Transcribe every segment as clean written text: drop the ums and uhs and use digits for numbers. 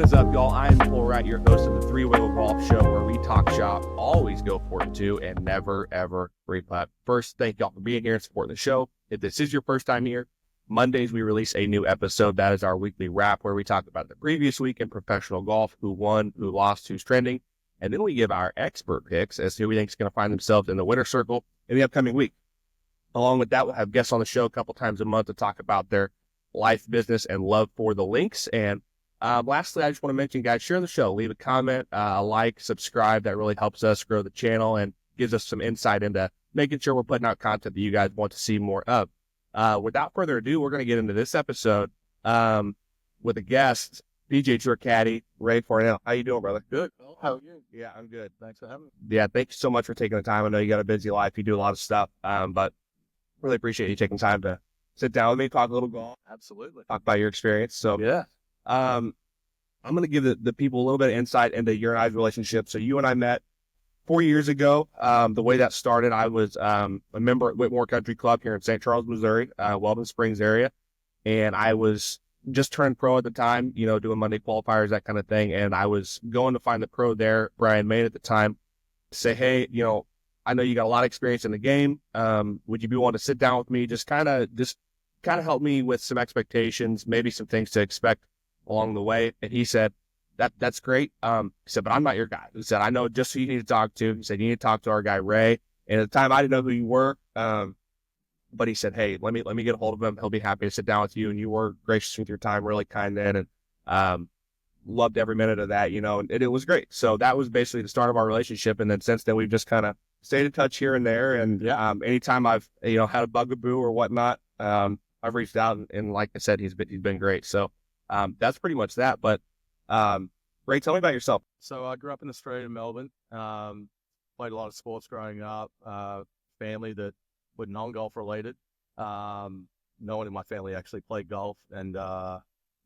What is up, y'all? I'm Cole Wright, your host of the Three Wheel Golf Show, where we talk shop, always go for it too, and never, ever replat. First, thank y'all for being here and supporting the show. If this is your first time here, Mondays we release a new episode. That is our weekly wrap, where we talk about the previous week in professional golf, who won, who lost, who's trending, and then we give our expert picks as to who we think is going to find themselves in the winner's circle in the upcoming week. Along with that, we'll have guests on the show a couple times a month to talk about their life, business, and love for the links. And lastly, I just want to mention, guys, share the show, leave a comment, like, subscribe. That really helps us grow the channel and gives us some insight into making sure we're putting out content that you guys want to see more of. Without further ado, we're going to get into this episode with a guest, PGA Tour Caddy Ray Farnell. How you doing, brother? Good. How are you? Yeah, I'm good. Thanks for having me. Yeah, thank you so much for taking the time. I know you got a busy life. You do a lot of stuff, but really appreciate you taking time to sit down with me, talk a little golf, Absolutely. talk about your experience. So, Yeah. I'm going to give the people a little bit of insight into your and I's relationship. So you and I met 4 years ago. The way that started, I was a member at Whitmore Country Club here in St. Charles, Missouri, Weldon Springs area. And I was just turned pro at the time, you know, doing Monday qualifiers, that kind of thing. And I was going to find the pro there, Brian Main at the time, to say, hey, you know, I know you got a lot of experience in the game. Would you be willing to sit down with me? Just kind of help me with some expectations, maybe some things to expect along the way. And he said, that's great. He said, but I'm not your guy. He said, I know just who you need to talk to. He said, you need to talk to our guy, Ray. And at the time, I didn't know who you were. But he said, hey, let me get a hold of him. He'll be happy to sit down with you. And you were gracious with your time, really kind then. And loved every minute of that, you know, and it was great. So that was basically the start of our relationship. And then since then, we've just kind of stayed in touch here and there. And anytime I've, you know, had a bugaboo or whatnot, I've reached out and like I said, he's been great. So that's pretty much that. But Ray, tell me about yourself. So I grew up in Australia, in Melbourne. Played a lot of sports growing up. Family that were non-golf related. No one in my family actually played golf. And,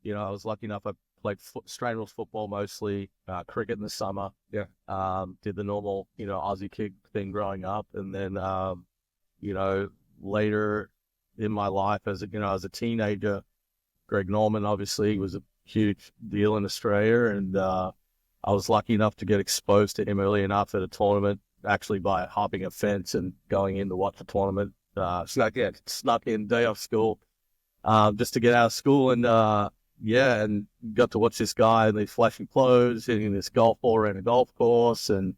you know, I was lucky enough. I played straight rules football mostly, cricket in the summer. Yeah. Did the normal, you know, Aussie kick thing growing up. And then, you know, later in my life as a teenager, Greg Norman obviously was a huge deal in Australia. And I was lucky enough to get exposed to him early enough at a tournament, actually by hopping a fence and going in to watch the tournament. Snuck in day off school, just to get out of school. And and got to watch this guy in these flashy clothes hitting this golf ball around a golf course. And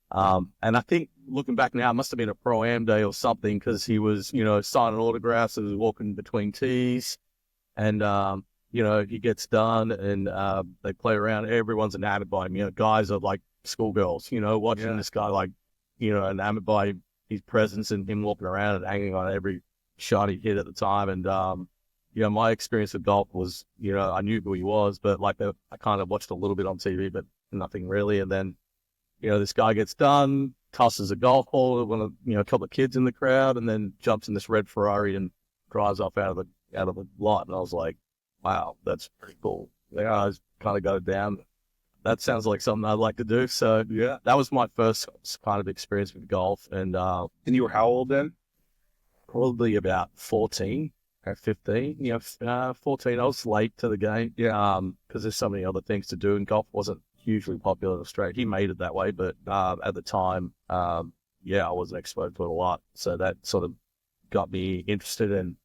I think looking back now, it must have been a Pro-Am day or something, because he was, you know, signing autographs and was walking between tees. And, you know, he gets done and they play around. Everyone's enamored by him. You know, guys are like schoolgirls, you know, watching this guy, like, you know, enamored by his presence and him walking around and hanging on every shot he hit at the time. And, you know, my experience with golf was, you know, I knew who he was, but like I kind of watched a little bit on TV, but nothing really. And then, you know, this guy gets done, tosses a golf ball at one of, you know, a couple of kids in the crowd, and then jumps in this red Ferrari and drives off out of the lot. And I was like, wow, that's pretty cool. Yeah, I kind of got it down. That sounds like something I'd like to do. So yeah, that was my first kind of experience with golf. And you were how old then? Probably about 14 or 15. You know, 14. I was late to the game. Yeah, because there's so many other things to do, and golf wasn't hugely popular in Australia. He made it that way, but at the time, I wasn't exposed to it a lot. So that sort of got me interested in,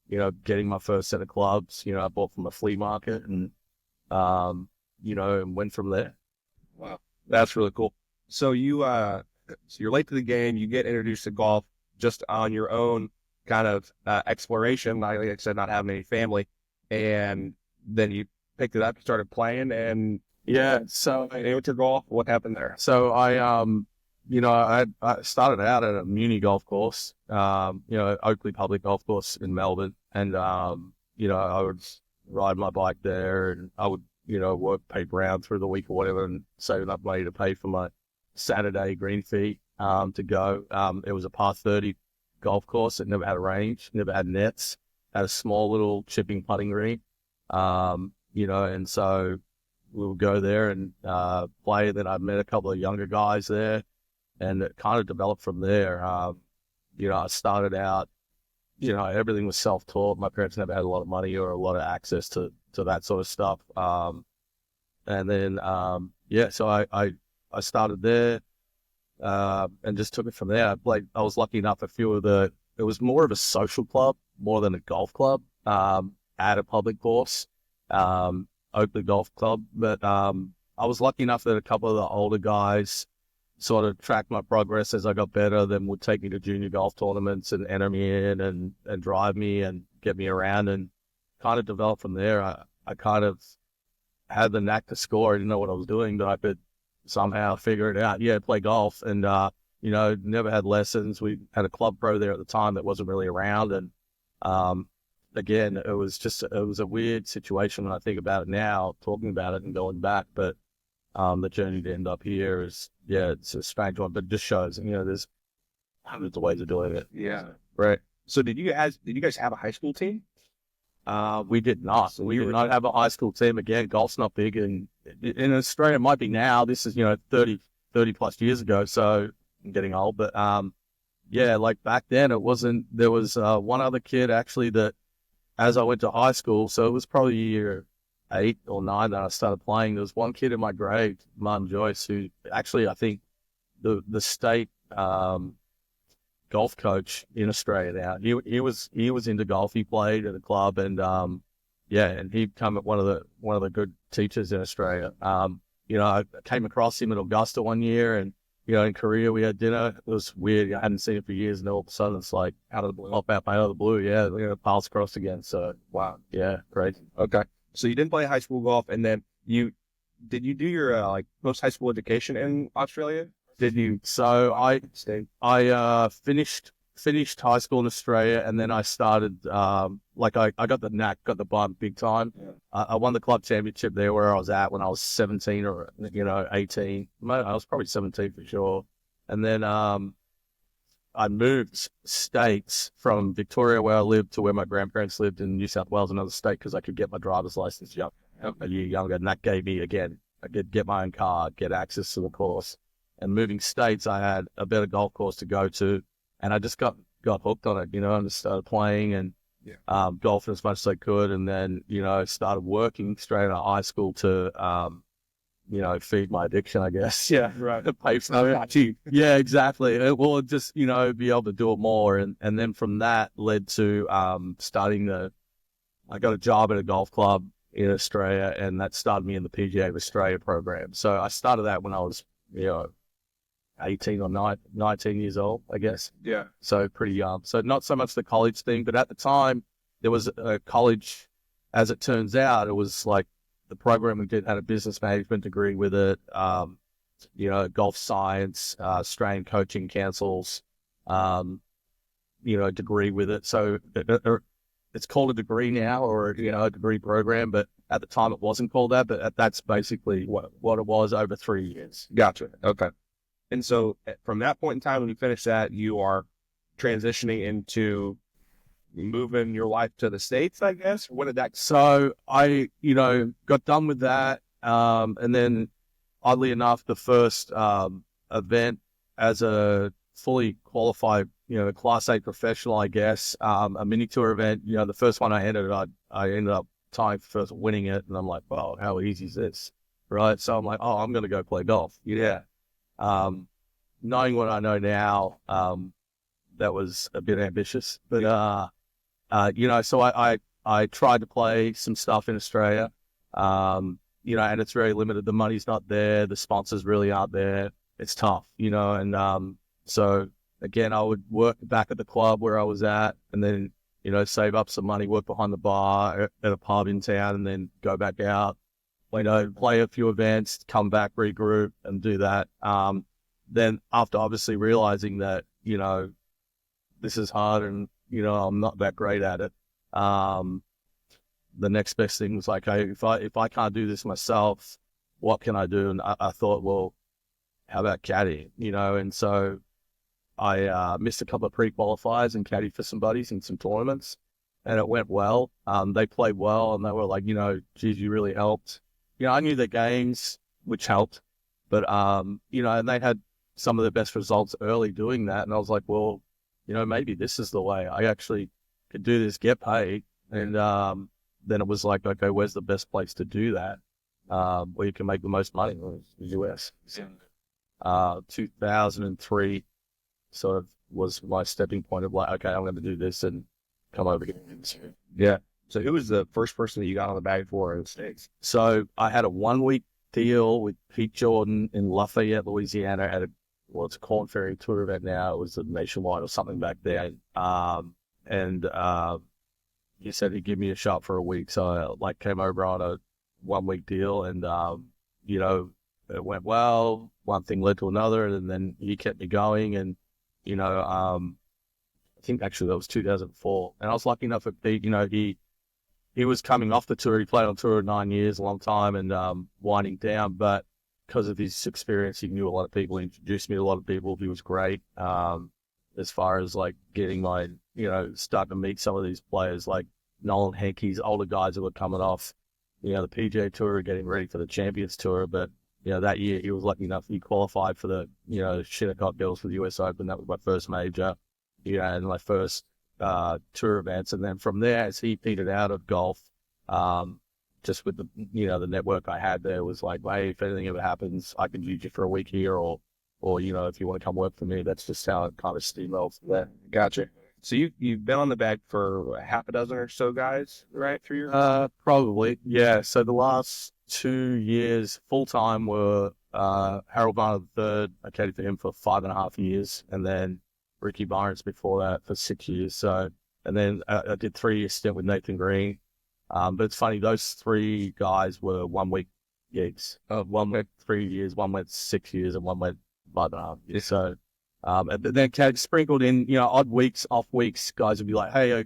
you know, getting my first set of clubs. You know, I bought from a flea market, and you know, and went from there. Wow, that's really cool. So you're late to the game. You get introduced to golf just on your own kind of exploration. Like I said, not having any family, and then you picked it up, started playing, and So amateur golf. What happened there? So I started out at a muni golf course, you know, Oakley Public Golf Course in Melbourne, and you know, I would ride my bike there, and I would, you know, work paper round through the week or whatever, and save enough money to pay for my Saturday green fee to go. It was a par 30 golf course. It never had a range, never had nets, had a small little chipping putting green, you know, and so we would go there and play. Then I met a couple of younger guys there, and it kind of developed from there. You know, I started out, you know, everything was self-taught. My parents never had a lot of money or a lot of access to that sort of stuff. And then, so I started there, and just took it from there. I was lucky enough, it was more of a social club more than a golf club, at a public course, Oakley Golf Club. But, I was lucky enough that a couple of the older guys sort of tracked my progress as I got better, then would take me to junior golf tournaments and enter me in and drive me and get me around, and kind of developed from there. I kind of had the knack to score. I didn't know what I was doing, but I could somehow figure it out. Yeah, play golf. And, never had lessons. We had a club pro there at the time that wasn't really around. And, again, it was a weird situation when I think about it now, talking about it and going back. But the journey to end up here it's a strange one, but it just shows, there's hundreds of ways of doing it. Yeah. Right. So did you guys have a high school team? We did not. So we did not have a high school team. Again, golf's not big in Australia. It might be now. This is, 30 plus years ago. So I'm getting old, but, like back then it wasn't. There was one other kid actually that, as I went to high school, so it was probably year 8 or 9 that I started playing. There was one kid in my grade, Martin Joyce, who actually, I think the state golf coach in Australia now. He was into golf. He played at a club, and and he became one of the good teachers in Australia. I came across him at Augusta one year, and in Korea we had dinner. It was weird. I hadn't seen him for years, and all of a sudden it's like out of the blue. Yeah, paths crossed again. So wow, yeah, crazy. Okay. So you didn't play high school golf, and then did you do your post high school education in Australia? Did you? So I finished high school in Australia, and then I started I got the knack, got the bug big time. Yeah. I won the club championship there where I was at when I was 17 or 18. I was probably 17 for sure. And then I moved states from Victoria, where I lived, to where my grandparents lived in New South Wales, another state, because I could get my driver's license a year younger, and that gave me, again, I could get my own car, get access to the course. And moving states, I had a better golf course to go to, and I just got hooked on it, and just started playing and golfing as much as I could, and then started working straight out of high school to feed my addiction, I guess. Yeah, right. Pay for it. Yeah, exactly. Well, just be able to do it more, and then from that led to I got a job at a golf club in Australia, and that started me in the PGA of Australia program. So I started that when I was 18 or 19 years old, I guess. Yeah. So pretty young. So not so much the college thing, but at the time there was a college, as it turns out, it was like the program we did had a business management degree with it, golf science, Australian coaching councils, degree with it. So it's called a degree now, or, a degree program, but at the time it wasn't called that, but that's basically what it was over 3 years. Gotcha. Okay. And so from that point in time, when you finish that, you are transitioning into moving your life to the States, I guess? What did that? So I, got done with that. And then oddly enough, the first event as a fully qualified, Class A professional, I guess, a mini tour event, the first one I entered, I ended up tying for first, winning it. And I'm like, wow, how easy is this? Right. So I'm like, oh, I'm going to go play golf. Yeah. Knowing what I know now, that was a bit ambitious, but, so I tried to play some stuff in Australia, and it's very limited. The money's not there. The sponsors really aren't there. It's tough, and, so again, I would work back at the club where I was at, and then, save up some money, work behind the bar at a pub in town, and then go back out, play a few events, come back, regroup, and do that. Then after obviously realizing that, this is hard and, I'm not that great at it. The next best thing was like, hey, if I can't do this myself, what can I do? And I thought, well, how about caddy? And so I missed a couple of pre-qualifiers and caddy for some buddies in some tournaments, and it went well. They played well, and they were like, geez, you really helped. I knew their games, which helped, but, and they had some of the best results early doing that. And I was like, well, maybe this is the way. I actually could do this, get paid. And then it was like, okay, where's the best place to do that? where you can make the most money in the US. So, 2003 sort of was my stepping point of like, okay, I'm going to do this and come over here. Yeah. So who was the first person that you got on the bag for in the States? So I had a 1 week deal with Pete Jordan in Lafayette, Louisiana at it's a Corn Ferry Tour event now. It was a Nationwide or something back then. He said he'd give me a shot for a week. So I like came over on a 1 week deal and, you know, it went well. One thing led to another and then he kept me going and, you know, I think actually that was 2004 and I was lucky enough at Pete, you know, he was coming off the tour. He played on tour 9 years, a long time and, winding down, but because of his experience, he knew a lot of people, he introduced me to a lot of people. He was great. As far as like getting my, you know, starting to meet some of these players like Nolan Henke's older guys that were coming off, you know, the PGA Tour, getting ready for the Champions Tour. But, you know, that year he was lucky enough, he qualified for the, you know, Shinnecock Girls for the US Open. That was my first major, you know, and my first tour events. And then from there, as he petered out of golf, just with the, you know, the network I had there was like, hey, if anything ever happens, I can use you for a week here or, you know, if you want to come work for me. That's just how it kind of steamrolled from there. Gotcha. So you've been on the bag for half a dozen or so guys, right? 3 years? Probably. Yeah. So the last 2 years full time were Harold Varner III. I caddied for him for 5.5 years. And then Ricky Barnes before that for 6 years. So, and then I did 3 year stint with Nathan Green. But it's funny, those 3 guys were 1 week gigs. One went 3 years, one went 6 years, and one went 5.5 years. So, and then kind of sprinkled in, you know, odd weeks, off weeks, guys would be like, hey,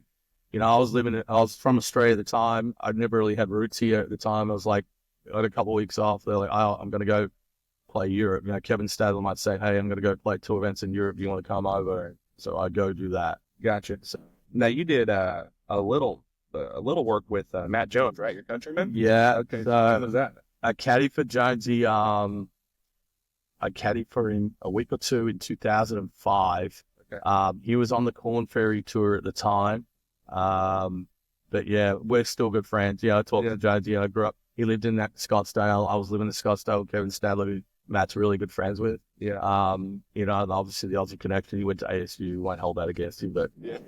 you know, I was from Australia at the time. I'd never really had roots here at the time. I was like, I had a couple of weeks off. They're like, oh, I'm going to go play Europe. You know, Kevin Stadler might say, hey, I'm going to go play 2 events in Europe. Do you want to come over? So I'd go do that. Gotcha. So now you did a little work with Matt Jones, right? Your countryman? Yeah. Okay. So how was that? I caddied for Jonesy. I caddied for him a week or two in 2005. Okay. He was on the Corn Ferry Tour at the time. But yeah, we're still good friends. Yeah, I talked to Jonesy. I grew up, he lived in that Scottsdale. I was living in Scottsdale with Kevin Stadler, who Matt's really good friends with. Yeah. You know, and obviously the Aussie connection. He went to ASU. Won't hold that against him, but Yeah.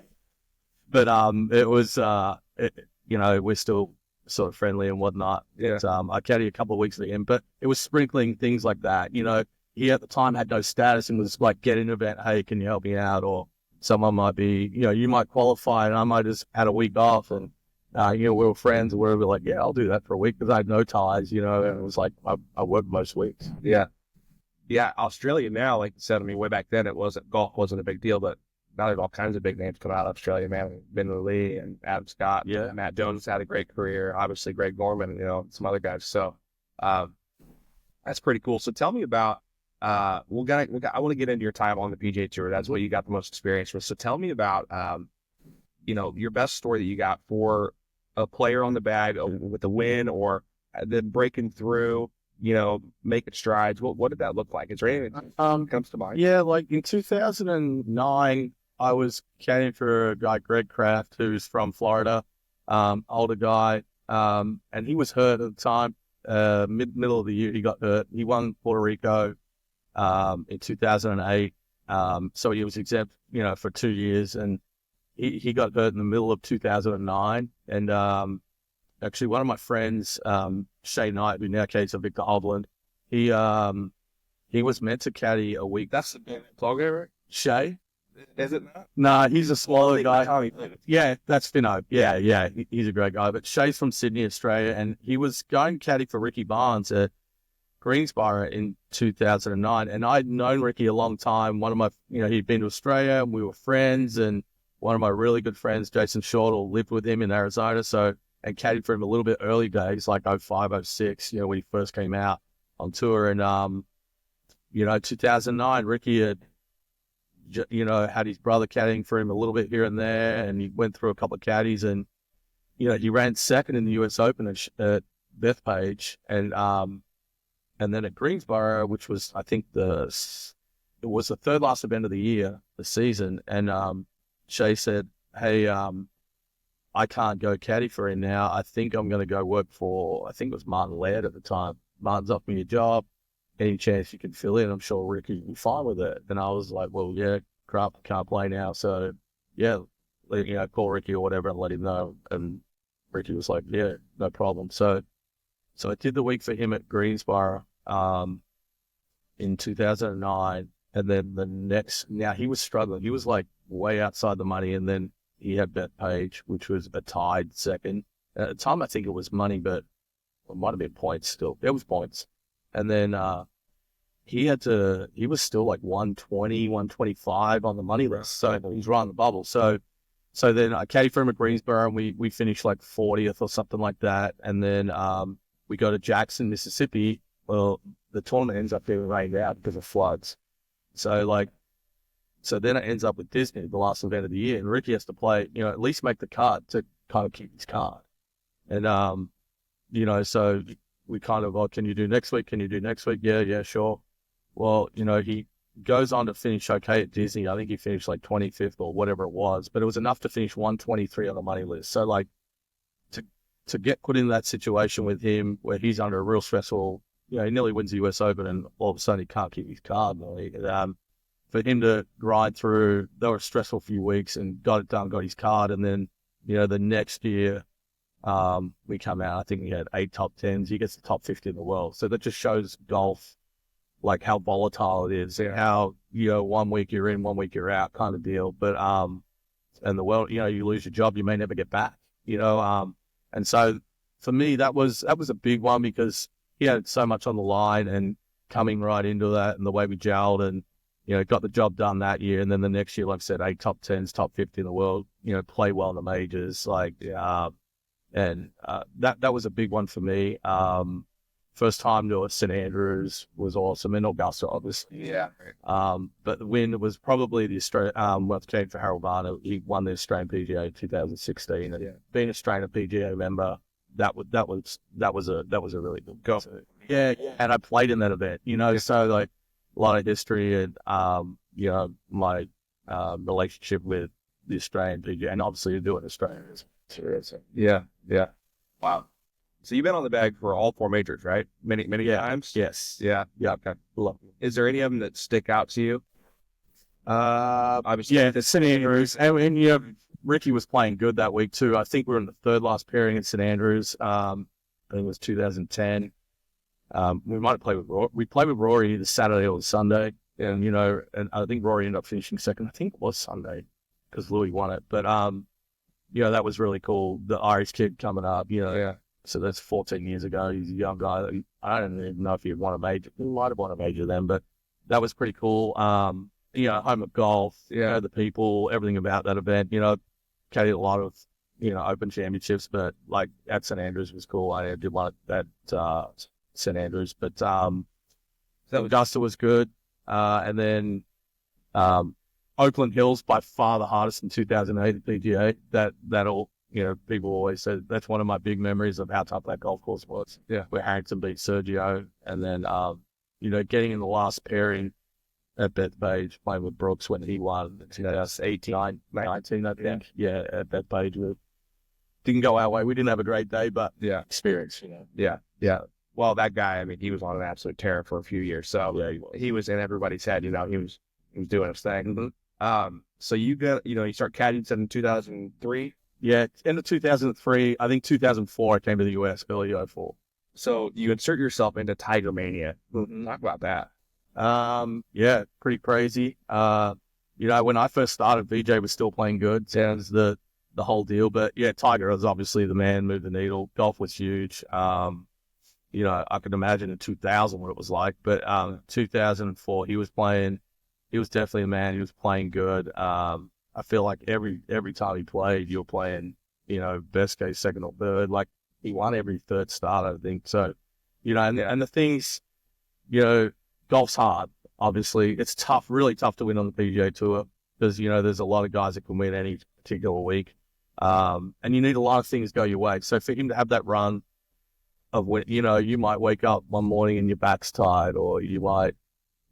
But it was, you know, we're still sort of friendly and whatnot. Yeah. But, I caddied a couple of weeks at the end, but it was sprinkling things like that. You know, he at the time had no status and was like, get an event, hey, can you help me out? Or someone might be, you know, you might qualify and I might just had a week off and, you know, we were friends and we were like, yeah, I'll do that for a week because I had no ties, you know, and it was like, I worked most weeks. Yeah. Yeah. Australia now, like you said, I mean, way back then golf wasn't a big deal, but now there's all kinds of big names coming out of Australia, man. Ben Lee and Adam Scott. Yeah. Matt Jones had a great career. Obviously, Greg Norman, you know, some other guys. So that's pretty cool. So tell me about, I want to get into your time on the PGA Tour. That's what you got the most experience with. So tell me about, you know, your best story that you got for a player on the bag with a win or then breaking through, you know, making strides. What did that look like? Is there anything that comes to mind? Yeah, like in 2009, I was caddying for a guy, Greg Kraft, who's from Florida, older guy, and he was hurt at the time. Middle of the year, he got hurt. He won Puerto Rico in 2008, so he was exempt, you know, for 2 years, and he got hurt in the middle of 2009. And actually, one of my friends, Shay Knight, who now caddies for Victor Hovland, he was meant to caddy a week. That's the big blogger, right? Shay? Is it not? Nah, he's a smaller guy. Tommy. Yeah, that's Finno. Yeah, he's a great guy. But Shay's from Sydney, Australia, and he was going caddy for Ricky Barnes at Greensboro in 2009. And I'd known Ricky a long time. One of my, you know, he'd been to Australia, and we were friends. And one of my really good friends, Jason Shortall, lived with him in Arizona. So, and caddied for him a little bit early days, like 05, 06, you know, when he first came out on tour. And, you know, 2009, Ricky had, you know, had his brother caddying for him a little bit here and there, and he went through a couple of caddies, and you know, he ran second in the US Open at Bethpage, and then at Greensboro, which was, I think, it was the third last event of the year, the season, and Shay said, hey, I can't go caddy for him now. I think I'm going to go work for, I think it was Martin Laird at the time. Martin's offered me a job. Any chance you can fill in? I'm sure Ricky will be fine with it. And I was like, well, yeah, crap, I can't play now. So, yeah, call Ricky or whatever and let him know. And Ricky was like, yeah, no problem. So I did the week for him at Greensboro in 2009. And then now he was struggling. He was like way outside the money. And then he had Bethpage, which was a tied second. At the time, I think it was money, but it might have been points still. There was points. And then he was still like 120, 125 on the money list. So he was right on the bubble. So then I caddied for him at Greensboro, and we finished like 40th or something like that. And then we go to Jackson, Mississippi. Well, the tournament ends up getting rained out because of floods. So then it ends up with Disney, the last event of the year. And Ricky has to play, at least make the cut to kind of keep his card. And, so we kind of, can you do next week? Can you do next week? Yeah, sure. Well, he goes on to finish okay at Disney. I think he finished like 25th or whatever it was, but it was enough to finish 123 on the money list. So like to get put in that situation with him where he's under a real stressful, he nearly wins the US Open and all of a sudden he can't keep his card. For him to ride through, they were a stressful few weeks and got it done, got his card. And then, the next year, we come out, I think he had 8 top 10s. He gets the top 50 in the world. So that just shows golf, like how volatile it is, and how, 1 week you're in, 1 week you're out kind of deal. But, and the world, you lose your job, you may never get back, and so for me, that was a big one because he had so much on the line and coming right into that and the way we gelled and, got the job done that year. And then the next year, like I said, 8 top 10s, top 50 in the world, play well in the majors, that was a big one for me. First time to a St. Andrews was awesome, and Augusta, obviously. Yeah. But the win was probably the Australian, came for Harold Varner. He won the Australian PGA in 2016. And being an Australian PGA member, that was a really good goal. So, yeah. And I played in that event, so like a lot of history and, my relationship with the Australian PGA, and obviously doing Australia. Yeah. Wow. So you've been on the bag for all 4 majors, right? Many times? Yes. Yeah. Okay. Is there any of them that stick out to you? Obviously. Yeah, the St. Andrews. And Ricky was playing good that week too. I think we were in the third last pairing in St. Andrews. I think it was 2010. We might have played with Rory. We played with Rory the Saturday or the Sunday. And, and I think Rory ended up finishing second. I think it was Sunday because Louis won it. But, that was really cool. The Irish kid coming up, Yeah. So that's 14 years ago. He's a young guy. I don't even know if he won a major. He might have won a major then, but that was pretty cool. Home of golf, the people, everything about that event. Caddied a lot of, open championships, but like at St. Andrews was cool. I did one at St. Andrews, but Augusta was good. And then Oakland Hills, by far the hardest in 2008 at PGA. That'll, people always say that's one of my big memories of how tough that golf course was. Yeah. Where Harrington beat Sergio. And then, getting in the last pairing at Bethpage, playing with Brooks when he won in 2018, 19, I think. Yeah, at Bethpage. Didn't go our way. We didn't have a great day, but experience, Yeah. Well, that guy, he was on an absolute tear for a few years. So he was in everybody's head, he was doing his thing. Mm-hmm. So you start caddying in 2003? Yeah, end of 2003. I think 2004 I came to the US, early 04. So you insert yourself into Tiger Mania. Mm-hmm. Talk about that. Yeah, pretty crazy. When I first started, VJ was still playing good. Sounds the whole deal. But yeah, Tiger was obviously the man, moved the needle. Golf was huge. I could imagine in 2000 what it was like. But 2004, he was definitely a man. He was playing good. I feel like every time he played, you were playing, best case, second or third. Like he won every third start, I think. So, and the things, golf's hard. Obviously, it's tough, really tough to win on the PGA Tour because there's a lot of guys that can win any particular week, and you need a lot of things go your way. So for him to have that run of when, you might wake up one morning and your back's tired, or you might,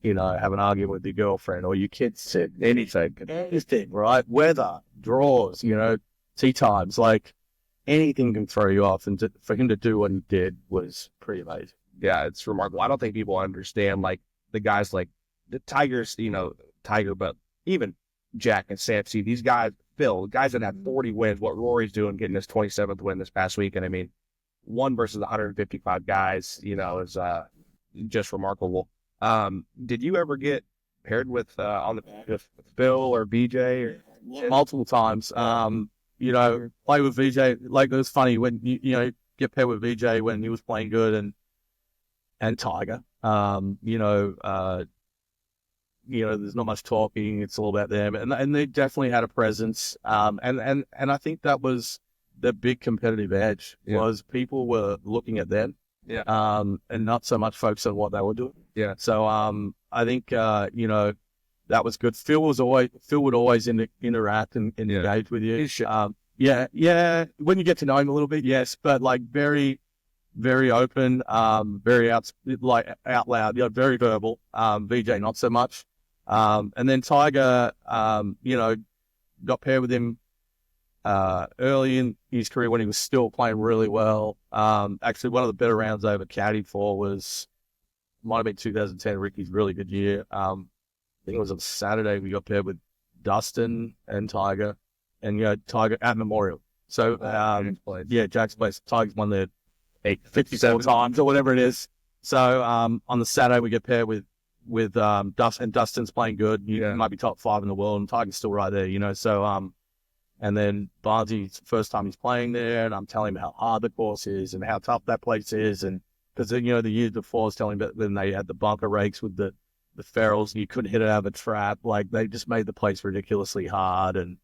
have an argument with your girlfriend or your kids sick, anything, right? Weather, draws, tee times. Like anything can throw you off, and for him to do what he did was pretty amazing. Yeah, it's remarkable. I don't think people understand, like, the guys like the Tigers, Tiger, but even Jack and Sam C, these guys, Phil, guys that have 40 wins, what Rory's doing, getting his 27th win this past week. And I mean, one versus 155 guys, is just remarkable. Did you ever get paired with on the with Phil or BJ? Or... Multiple times. Play with VJ. Like, it was funny when you get paired with VJ when he was playing good, and Tiger. There's not much talking. It's all about them, and they definitely had a presence. And I think that was the big competitive edge, was people were looking at them, and not so much focused on what they were doing. Yeah. So I think that was good. Phil would always interact and engage with you. Yeah. When you get to know him a little bit, yes, but like very, very open, very out loud, very verbal. VJ not so much. And then Tiger, got paired with him early in his career when he was still playing really well. Actually, one of the better rounds I ever caddied for might have been 2010, Ricky's really good year. I think it was on Saturday we got paired with Dustin and Tiger, and Tiger at Memorial. So Jack's place. Tiger's won there 57 times or whatever it is. So on the Saturday we get paired with Dustin, and Dustin's playing good. He might be top 5 in the world, and Tiger's still right there. So and then Barnsley's first time he's playing there, and I'm telling him how hard the course is and how tough that place is, and because the years before I was telling him that then they had the bunker rakes with the ferrules, and you couldn't hit it out of a trap. Like, they just made the place ridiculously hard, and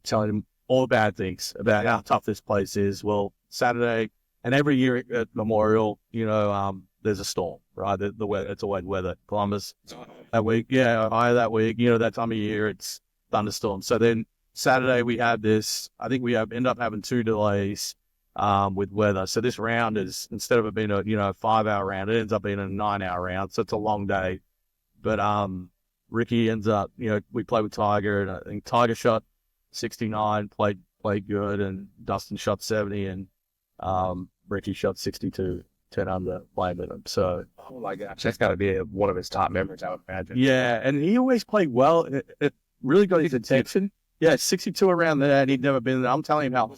telling him all the bad things about how tough this place is. Well, Saturday, and every year at Memorial, there's a storm, right? The weather, it's always weather. Columbus that week, Ohio that week, that time of year, it's thunderstorms. So then Saturday we have this, I think we end up having 2 delays with weather. So this round is, instead of it being a 5-hour round, it ends up being a 9-hour round. So it's a long day. But Ricky ends up, we played with Tiger, and I think Tiger shot 69, played good, and Dustin shot 70, and Ricky shot 62, 10 under, playing with him. So, oh my gosh, that's got to be one of his top memories, I would imagine. Yeah, and he always played well. It really got his attention. Yeah, 62 around there, and he'd never been there. I'm telling him how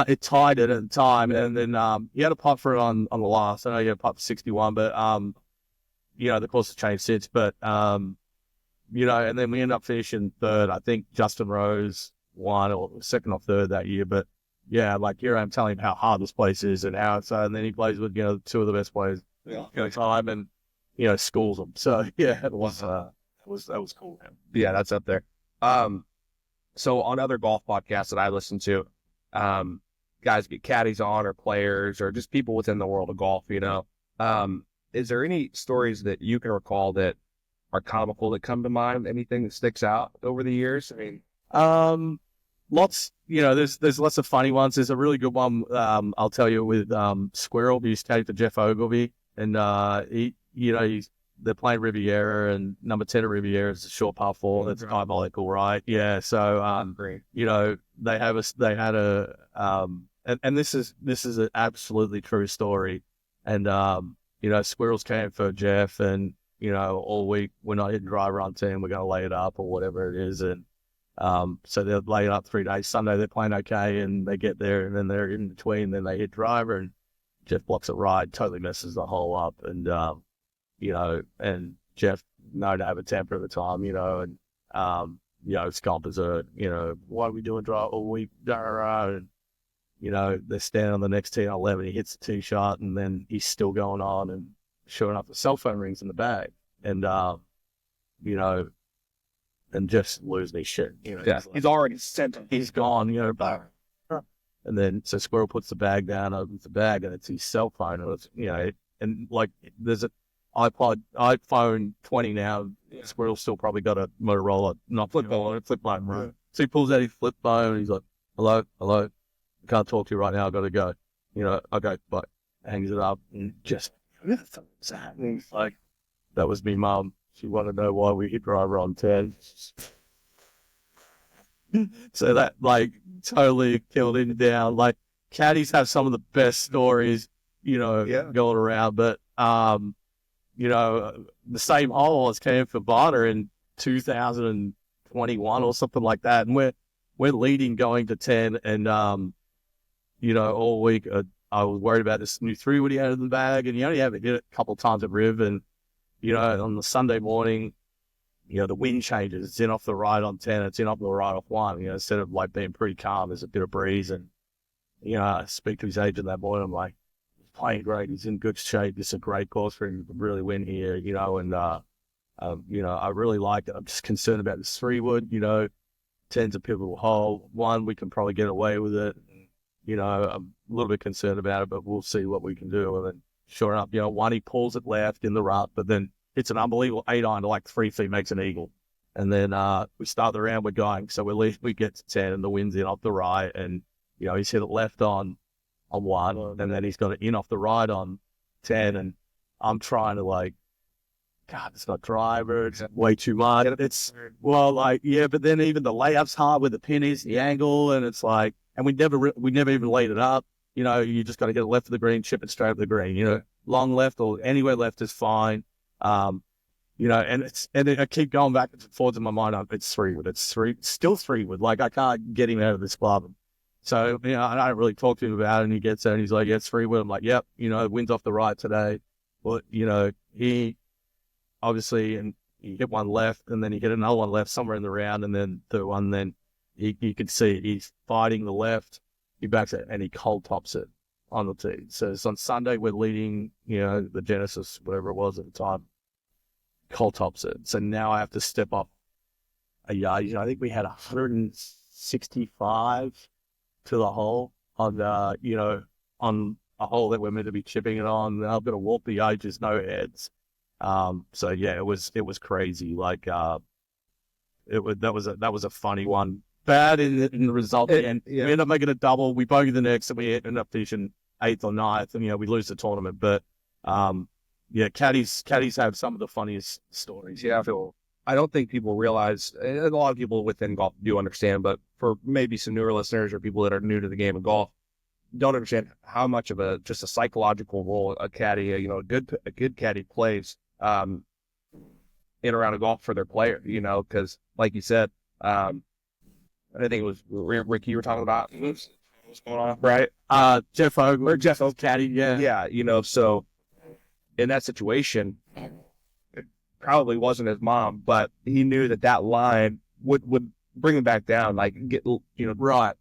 it tied it at the time, and then he had a putt for it on the last. I know he had a putt for 61, but the course has changed since. But and then we end up finishing third. I think Justin Rose won, or second or third that year. But yeah, like, here I'm telling him how hard this place is and how it's. And then he plays with 2 of the best players time, and schools them. So yeah, it was that was cool, man. Yeah, that's up there. So on other golf podcasts that I listen to, guys get caddies on, or players, or just people within the world of golf, is there any stories that you can recall that are comical that come to mind? Anything that sticks out over the years? I mean, lots, there's lots of funny ones. There's a really good one, I'll tell you, with Squirrel, who used to caddy for Jeff Ogilvy, and they're playing Riviera, and number 10 at Riviera is a short par 4. That's diabolical, right? Yeah. So, they had and this is an absolutely true story. And, Squirrels came for Jeff, and, all week we're not hitting driver on 10, we're going to lay it up or whatever it is. And, so they'll lay it up 3 days. Sunday they're playing okay, and they get there, and then they're in between, then they hit driver, and Jeff blocks it right, totally messes the hole up. And, and Jeff known to have a temper at the time, and, it's gone berserk, why are we doing drive all week? And, they're standing on the next tee on 11, he hits the tee shot, and then he's still going on, and sure enough, the cell phone rings in the bag, and, and just losing his shit, he's already sent him. He's gone, and then, so Squirrel puts the bag down, opens the bag, and it's his cell phone, and it's, and like, there's a iPhone 20 now. Squirrel's still probably got a Motorola, not flip phone, right? So he pulls out his flip phone, and he's like, hello, I can't talk to you right now, I've got to go. Okay, but hangs it up, and just, like, that was me mum. She wanted to know why we hit driver on 10. So that like totally killed him down. Like caddies have some of the best stories, going around. But the same hole as came for Varner in 2021 or something like that, and we're leading going to 10, and all week I was worried about this new 3-wood he had in the bag, and he only had hit it a couple of times at Riv, and on the Sunday morning, the wind changes. It's in off the right on 10, it's in off the right off 1. Instead of like being pretty calm, there's a bit of breeze, and I speak to his agent that morning. I'm like, he's playing great, he's in good shape. This is a great course for him to really win here, and I really like it. I'm just concerned about this 3-wood. 10's a pivotal hole. 1, we can probably get away with it. I'm a little bit concerned about it, but we'll see what we can do. And then, sure enough, 1, he pulls it left in the rough, but then it's an unbelievable 8-iron to like 3 feet, makes an eagle. And then we start the round, we're going. So we get to 10, and the wind's in off the right, and he's hit it left on 1, and then he's got it in off the right on 10, and I'm trying to like, God, it's not driver. It's way too much. It's but then even the layup's hard with the pin is the angle, and it's like, and we never even laid it up. You just got to get it left of the green, chip it straight up the green. Long left or anywhere left is fine. And I keep going back and forth in my mind. It's 3-wood. It's still 3-wood. Like I can't get him out of this club. So I don't really talk to him about it. And he gets there and he's like, yeah, it's 3-wood. I'm like, yep. Wind's off the right today. But he obviously, and he hit one left, and then he hit another one left somewhere in the round, and then the one, then you can see he's fighting the left, he backs it, and he cold tops it on the tee. So it's on Sunday, we're leading, the Genesis, whatever it was at the time, cold tops it. So now I have to step up a yard. I think we had 165 to the hole on on a hole that we're meant to be chipping it on. I've got to walk the edges, no heads. So yeah, it was crazy. Like, that was a funny one. Bad in the result. And we ended up making a double. We bogeyed the next, and we ended up finishing 8th or 9th, and we lose the tournament. But caddies have some of the funniest stories. Yeah, I don't think people realize, and a lot of people within golf do understand, but for maybe some newer listeners or people that are new to the game of golf, don't understand how much of just a psychological role a caddy, a good caddy plays in around a golf for their player, because like you said, I think it was Ricky you were talking about what's going on, right? Jeff Ogle, caddy, yeah, so in that situation, it probably wasn't his mom, but he knew that line would bring him back down, like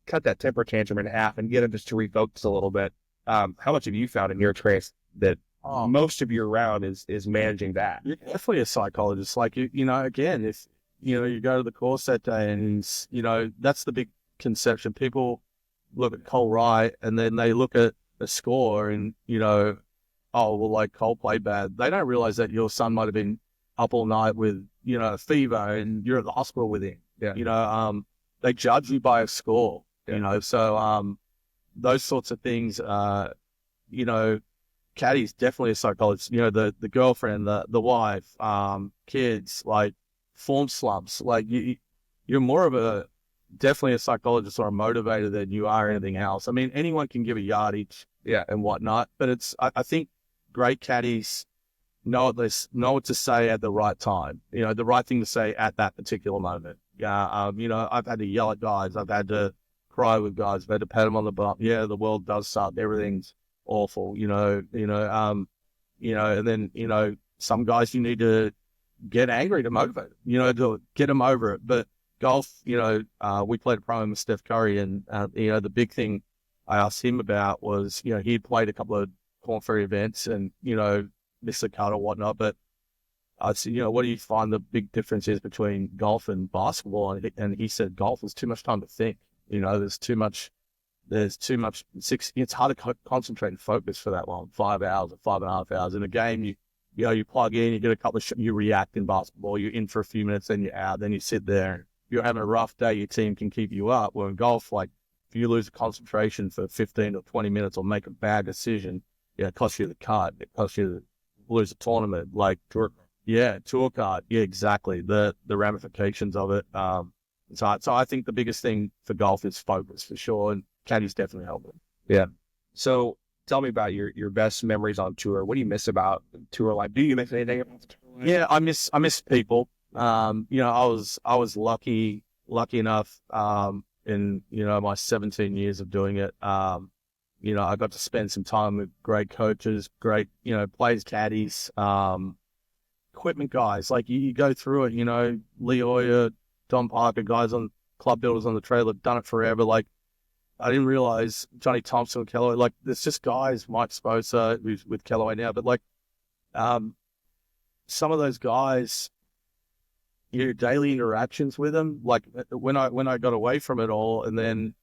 cut that temper tantrum in half and get him just to refocus a little bit. How much have you found in your experience that most of your round is managing that? You're definitely a psychologist. Like, again, if, you go to the course that day and, that's the big conception. People look at Cole Wright and then they look at the score and, like Cole played bad. They don't realize that your son might have been up all night with, a fever and you're at the hospital with him. Yeah. They judge you by a score, so those sorts of things, caddy's definitely a psychologist, the girlfriend, the wife, kids, like form slumps, like you're more of definitely a psychologist or a motivator than you are anything else. I mean, anyone can give a yardage and whatnot, but I think great caddies know what to say at the right time, the right thing to say at that particular moment. I've had to yell at guys. I've had to cry with guys. I've had to pat them on the butt. Yeah, the world does suck. Everything's awful, and then, some guys you need to get angry to motivate them, to get them over it. But golf, we played a program with Steph Curry, and, the big thing I asked him about was, he played a couple of Korn Ferry events and, missed the cut or whatnot, but I said, what do you find the big difference is between golf and basketball? And he said, golf is too much time to think. There's too much. It's hard to concentrate and focus for that long, 5 hours or 5.5 hours. In a game, you plug in, you get a couple of you react in basketball, you're in for a few minutes, then you're out, then you sit there. You're having a rough day, your team can keep you up. Well, in golf, like if you lose concentration for 15 or 20 minutes or make a bad decision, it costs you the cut. It costs you to lose a tournament, like tour card. Yeah, exactly. The ramifications of it. So I think the biggest thing for golf is focus for sure, and caddies definitely help it. Yeah. So tell me about your best memories on tour. What do you miss about tour life? Do you miss anything about the tour life? Yeah, I miss people. I was lucky enough in my 17 years of doing it. I got to spend some time with great coaches, great players, caddies, equipment guys. Like you go through it. Lee Hoyer, Don Parker, guys on club builders on the trail have done it forever. Like I didn't realize Johnny Thompson, Kellaway. Like there's just guys, Mike Sposa, who's with Kellaway now, but like some of those guys, your daily interactions with them, like when I got away from it all, and then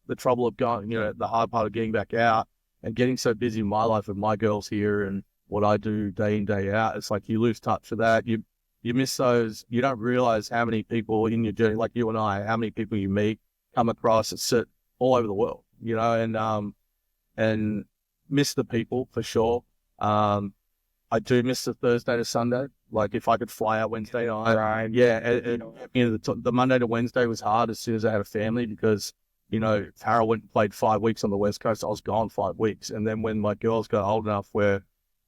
the trouble of going, the hard part of getting back out and getting so busy in my life with my girls here and what I do day in, day out, it's like you lose touch with that. You miss those. You don't realize how many people in your journey, like you and I, how many people you meet, come across that sit all over the world, and miss the people for sure. I do miss the Thursday to Sunday. Like if I could fly out Wednesday night, Right. yeah. The Monday to Wednesday was hard as soon as I had a family because, if Harold went and played 5 weeks on the West Coast, I was gone 5 weeks. And then when my girls got old enough where,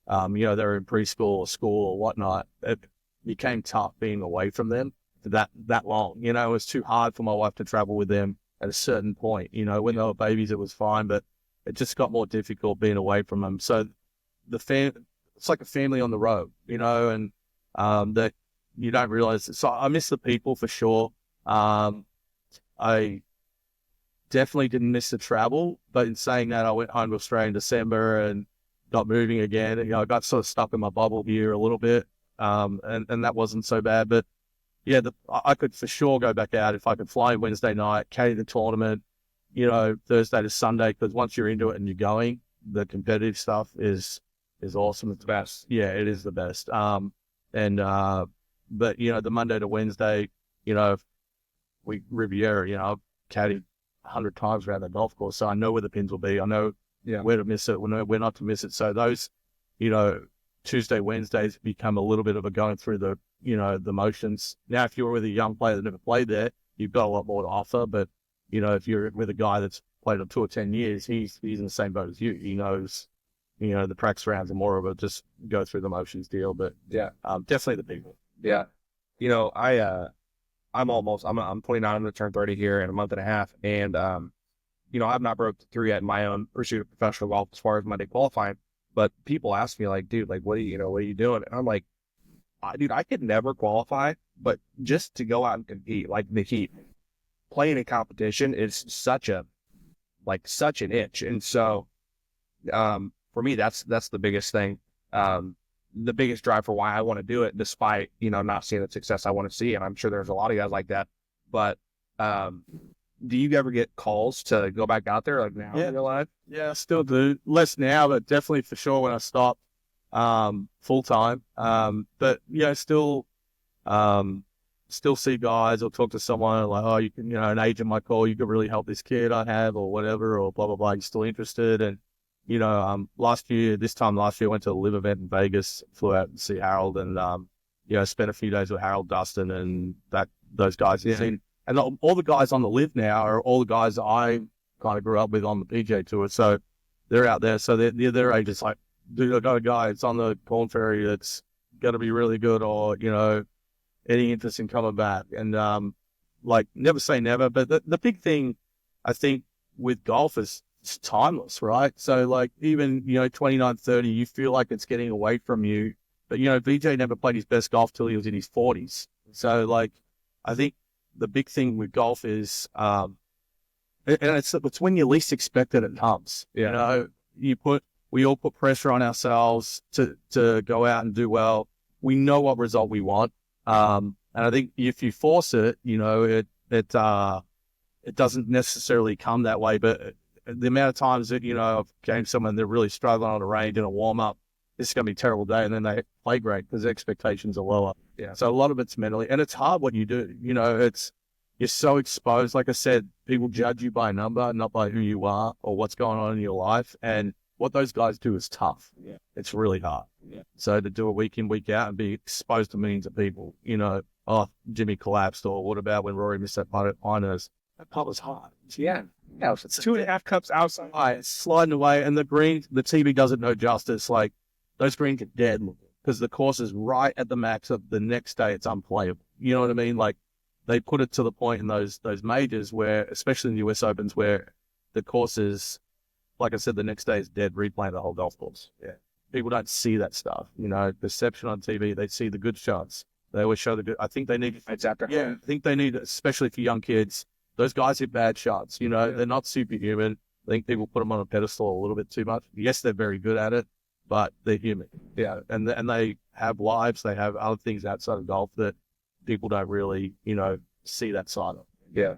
they were in preschool or school or whatnot, it became tough being away from them for that long. It was too hard for my wife to travel with them at a certain point. When they were babies, it was fine, but it just got more difficult being away from them. So it's like a family on the road, and that you don't realize. So I miss the people for sure. I definitely didn't miss the travel, but in saying that, I went home to Australia in December and got moving again. I got sort of stuck in my bubble here a little bit, and that wasn't so bad. But yeah, I could for sure go back out if I could fly Wednesday night, caddy the tournament, Thursday to Sunday, because once you're into it and you're going, the competitive stuff is awesome. It's the best. Yeah, it is the best. But the Monday to Wednesday, we Riviera, I've caddied 100 times around the golf course, so I know where the pins will be. I know where to miss it, where not to miss it. So those, Tuesday, Wednesdays become a little bit of a going through the, the motions. Now, if you're with a young player that never played there, you've got a lot more to offer. But, if you're with a guy that's played on tour 10 years, he's in the same boat as you. He knows, the practice rounds are more of a just go through the motions deal. But Yeah. Definitely the people. Yeah. I'm 29. I'm going to turn 30 here in a month and a half. And, I've not broke through yet in my own pursuit of professional golf as far as Monday qualifying. But people ask me like, dude, like, what are you doing? And I'm like, dude, I could never qualify, but just to go out and compete, like the heat, playing in competition is such an itch. And so, for me, that's the biggest thing. The biggest drive for why I want to do it, despite, not seeing the success I want to see. And I'm sure there's a lot of guys like that, but, do you ever get calls to go back out there like now in your life? Yeah, I still do. Less now, but definitely for sure when I stop full time. But still see guys or talk to someone like, oh, you can, an agent might call, you could really help this kid I have or whatever, or blah, blah, blah. You're still interested. And, this time last year, I went to a live event in Vegas, flew out to see Harold and, spent a few days with Harold, Dustin and those guys. Yeah. And all the guys on the live now are all the guys I kind of grew up with on the PGA Tour. So they're out there. So their agents like, dude, I got a guy. It's on the Corn Ferry. That's going to be really good, or any interest in coming back. And never say never. But the big thing I think with golf is it's timeless, right? So like even 29, 30, you feel like it's getting away from you. But VJ never played his best golf till he was in his 40s. So like I think the big thing with golf is, and it's when you least expect it comes. Yeah. We all put pressure on ourselves to go out and do well. We know what result we want, and I think if you force it, it doesn't necessarily come that way. But the amount of times that I've game someone they're really struggling on a range in a warm up, this is going to be a terrible day, and then they play great because expectations are lower. Yeah. So a lot of it's mentally, and it's hard what you do. You're so exposed. Like I said, people judge you by a number, not by who you are or what's going on in your life. And what those guys do is tough. Yeah. It's really hard. Yeah. So to do it week in, week out and be exposed to millions of people, oh, Jimmy collapsed, or what about when Rory missed that putt at Pinehurst? That putt was hard. Yeah. Yeah. It's 2.5 cups outside. It's sliding away, and the green, the TV does it no justice. Like, those greens are dead because the course is right at the max of the next day. It's unplayable. You know what I mean? Like, they put it to the point in those majors where, especially in the US Opens, where the course is, like I said, the next day is dead, replaying the whole golf course. Yeah. People don't see that stuff. Perception on TV, they see the good shots. They always show the good. I think they need, It's after. yeah, I think they need, especially for young kids, those guys hit bad shots. They're not superhuman. I think people put them on a pedestal a little bit too much. Yes, they're very good at it, but they're human. Yeah. And they have lives. They have other things outside of golf that people don't really, see that side of. Yeah.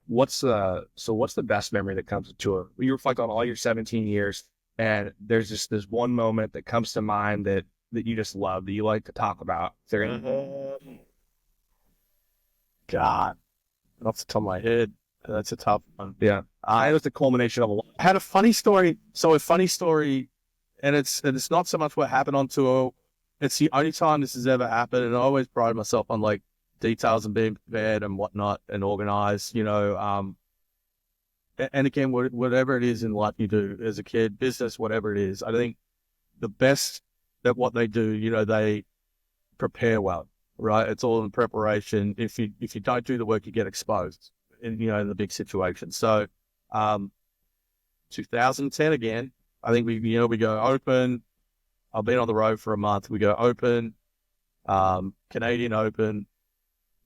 What's the best memory that comes to tour? You reflect on all your 17 years, and there's just this one moment that comes to mind that you just love, that you like to talk about. Is there any? God, off the top of my head, that's a tough one. Yeah. It was the culmination of a lot. I had a funny story. So a funny story, and it's not so much what happened on tour. It's the only time this has ever happened, and I always pride myself on like details and being prepared and whatnot and organized. And again, whatever it is in life you do as a kid, business, whatever it is, I think the best at what they do, they prepare well, right? It's all in preparation. If you don't do the work, you get exposed in the big situation. So, 2010 again, I think we go Open. I've been on the road for a month. We go Open, Canadian Open,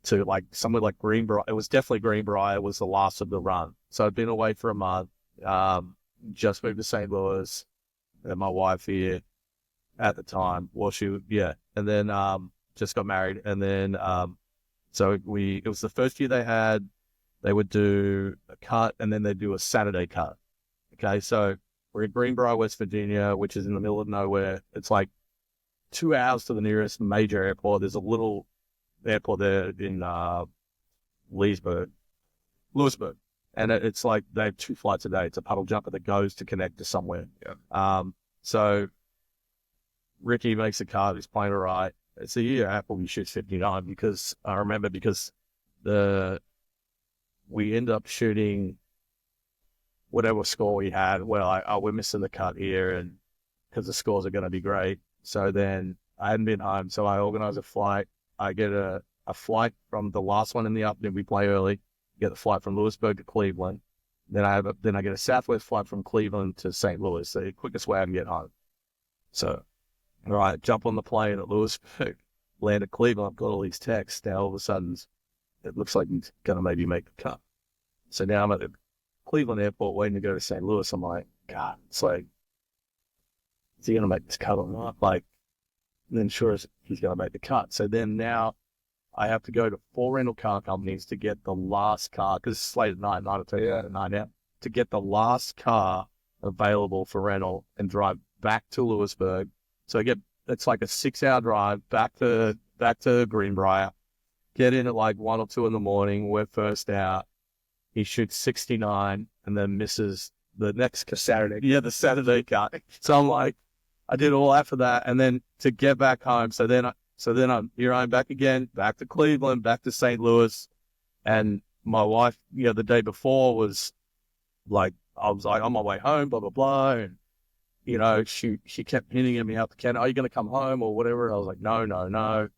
to like somewhere like Greenbrier. It was definitely Greenbrier was the last of the run. So I'd been away for a month, just moved to St. Louis, and my wife here at the time. Well, and then just got married. And then so it was the first year they would do a cut, and then they'd do a Saturday cut. Okay, so we're in Greenbrier, West Virginia, which is in the middle of nowhere. It's like 2 hours to the nearest major airport. There's a little airport there in Lewisburg, and it's like they have 2 flights a day. It's a puddle jumper that goes to connect to somewhere. Yeah. So Ricky makes a cut. He's playing all right. It's a year after we shoot 59 because I remember we end up shooting whatever score we had. Well, we're missing the cut here, and because the scores are going to be great. So then I hadn't been home, so I organize a flight. I get a flight from the last one in the afternoon. We play early. Get the flight from Lewisburg to Cleveland. Then I get a Southwest flight from Cleveland to St. Louis, the quickest way I can get home. So, all right, jump on the plane at Lewisburg, land at Cleveland. I've got all these texts. Now all of a sudden, it looks like he's going to maybe make the cut. So now I'm at the Cleveland airport waiting to go to St. Louis. I'm like, God, it's like, is he going to make this cut or not? Like, and then sure as he's going to make the cut. So then now I have to go to 4 rental car companies to get the last car, because it's late at night, 9 at night now, to get the last car available for rental and drive back to Lewisburg. So it's like a 6-hour drive back to Greenbrier, get in at like 1 or 2 in the morning. We're first out. He shoots 69 and then misses the next Saturday. Yeah, the Saturday cut. So I'm like, I did all that for that. And then to get back home. So then I'm back again, back to Cleveland, back to St. Louis. And my wife, the day before was like, I was like on my way home, blah, blah, blah. And, she kept hitting at me out the can. Are you going to come home or whatever? I was like, no.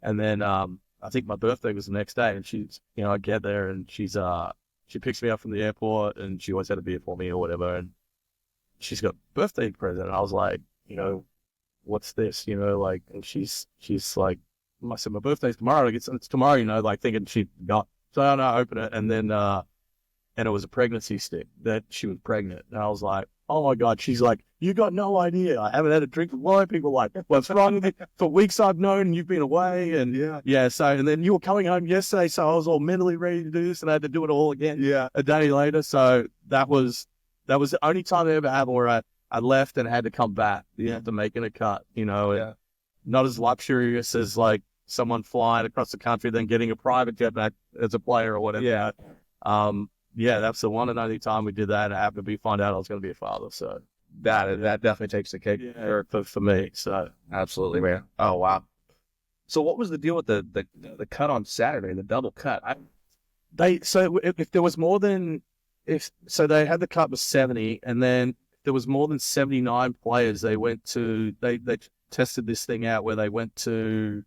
And then, I think my birthday was the next day, and she's, I get there and she picks me up from the airport, and she always had a beer for me or whatever. And she's got a birthday present. And I was like, what's this? And she's like, I said, my birthday's tomorrow. It's tomorrow, like thinking she got, so I open it. And then, and it was a pregnancy stick that she was pregnant. And I was like, oh my God. She's like, you got no idea. I haven't had a drink of wine. People are like, what's wrong with it? For weeks I've known you've been away. And yeah. So, and then you were coming home yesterday. So I was all mentally ready to do this, and I had to do it all again a day later. So that was the only time it ever happened where I left and had to come back to making a cut, not as luxurious as like someone flying across the country, then getting a private jet back as a player or whatever. That's the one and only time we did that. And I happened to find out I was going to be a father. So that definitely takes the cake for me. So absolutely, man. Oh wow. So what was the deal with the cut on Saturday, the double cut? If there was more than they had the cut was 70, and then if there was more than 79 players, they tested this thing out where they went to,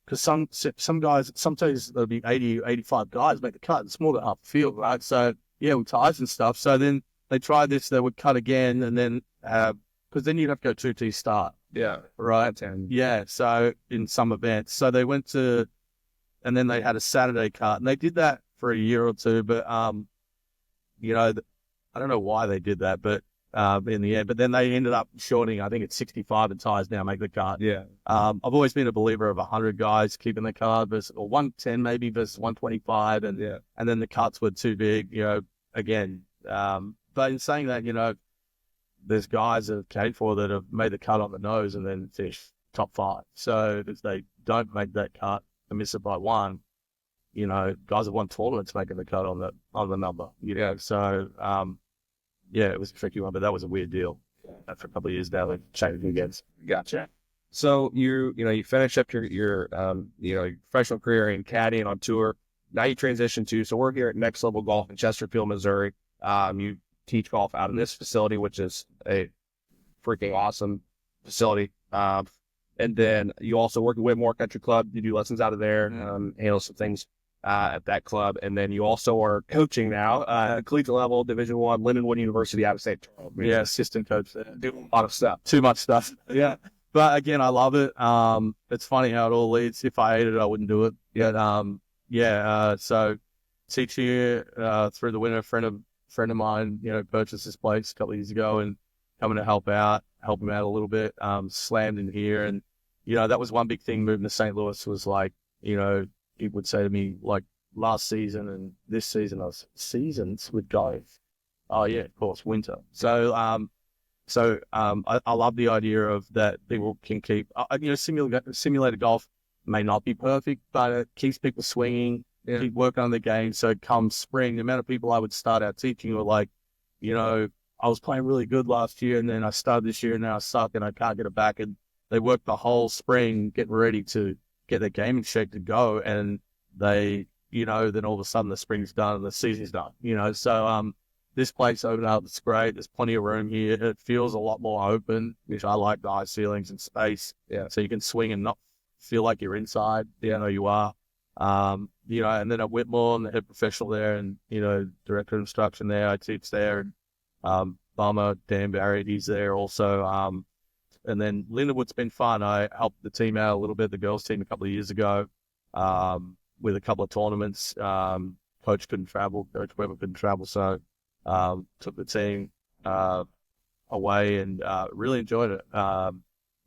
because some guys, sometimes there'll be 80 or 85 guys make the cut. It's more than half the field, right? So yeah, with ties and stuff. So then they tried this, they would cut again, and then because then you'd have to go 2T start. Yeah. Right. And yeah, so in some events. So they went to, and then they had a Saturday cut, and they did that for a year or two, but you know, I don't know why they did that, but in the end, but then they ended up shorting, I think it's 65 and ties now make the cut. Yeah. I've always been a believer of 100 guys keeping the cut or 110 maybe versus 125, and then the cuts were too big, you know, again. But in saying that, you know, there's guys that have caddied for that have made the cut on the nose and then finished top 5. So if they don't make that cut and miss it by 1, you know, guys have won tournaments making the cut on the number. You know, so yeah, it was a tricky one, but that was a weird deal. For a couple of years now, they've changed again. Gotcha. So you finish up your professional career in caddying on tour. Now you transition to, so we're here at Next Level Golf in Chesterfield, Missouri. You teach golf out of this facility, which is a freaking awesome facility. And then you also work at Whitmore Country Club. You do lessons out of there, handle some things at that club. And then you also are coaching now at collegiate level, Division I, Lindenwood University out of St. Charles. Yeah, assistant coach there. Doing a lot of stuff. Too much stuff. Yeah. But again, I love it. It's funny how it all leads. If I hated it, I wouldn't do it. But so teaching here through the winter, friend of mine, you know, purchased this place a couple of years ago and coming to help him out a little bit, slammed in here. And, you know, that was one big thing moving to St. Louis was like, you know, he would say to me, like, last season and this season, seasons would go, oh yeah, of course, winter. So, I love the idea of that people can keep, you know, simulated golf may not be perfect, but it keeps people swinging, keep working on the game. So come spring, the amount of people I would start out teaching were like, you know, I was playing really good last year and then I started this year and now I suck and I can't get it back. And they worked the whole spring getting ready to get their game in shape to go. And they, you know, then all of a sudden the spring's done and the season's done, you know. So this place opened up, it's great. There's plenty of room here. It feels a lot more open, which I like, the high ceilings and space. Yeah. So you can swing and not feel like you're inside, you know, you are. You know, and then at Whitmore, I'm the head professional there and, you know, director of instruction there. I teach there. And Bummer, Dan Barrett, he's there also. And then Lindenwood's been fun. I helped the team out a little bit, the girls team a couple of years ago, with a couple of tournaments. Coach couldn't travel, Coach Weber couldn't travel. So, took the team, away and, really enjoyed it.